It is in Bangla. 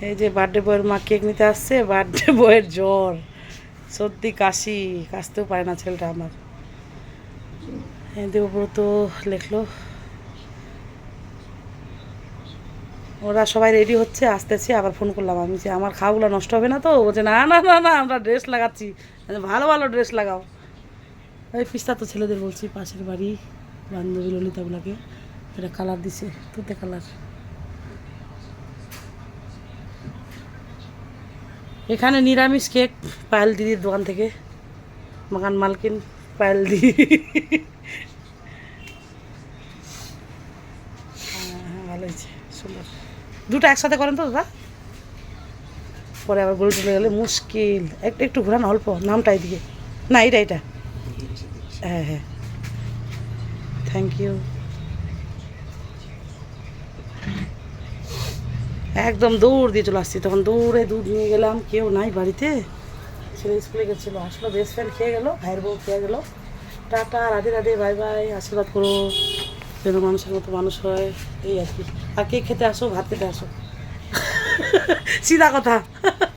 এই যে বার্থডে বয়ের মা কেক নিতে আসছে, বার্থডে বয়ের জ্বর, সর্দি, কাশি, কাশতেও পারে না ছেলেটা আমার। দেবব্রত লেখলো, ওরা সবাই রেডি হচ্ছে, আসতেছে। আবার ফোন করলাম আমি যে আমার খাওয়াগুলো নষ্ট হবে না তো? বলছে না না না না, আমরা ড্রেস লাগাচ্ছি। ভালো ভালো ড্রেস লাগাও। ওই পিস্তা তো ছেলেদের বলছি, পাশের বাড়ি বান্ধবী ললিতাগুলাকে, এটা কালার দিছে, তুতে কালার। এখানে নিরামিষ কেক পায়েল দিদির দোকান থেকে, মাকান মালকিন পায়েল দি। হ্যাঁ ভালো হয়েছে, সুন্দর। দুটো একসাথে করেন তো দাদা, পরে আবার গরু চলে গেলে মুশকিল। একটু একটু ঘোরান অল্প, নামটা এদিকে, না এটা এটা, হ্যাঁ হ্যাঁ, থ্যাংক ইউ। একদম দৌড় দিয়ে চলে আসছি, তখন দৌড়ে দুধ নিয়ে গেলাম, কেউ নাই বাড়িতে, ছেলে স্কুলে গেছিলো, আসলো, বেস্ট ফ্রেন্ড খেয়ে গেলো, ভাইয়ের বউ খেয়ে গেলো। Tata, Radhe Radhe, bye bye, আশীর্বাদ করো যেন মানুষের মতো মানুষ হয়, এই আর কি। আর কে খেতে আসো, ভাত খেতে আসো, সিধা কথা।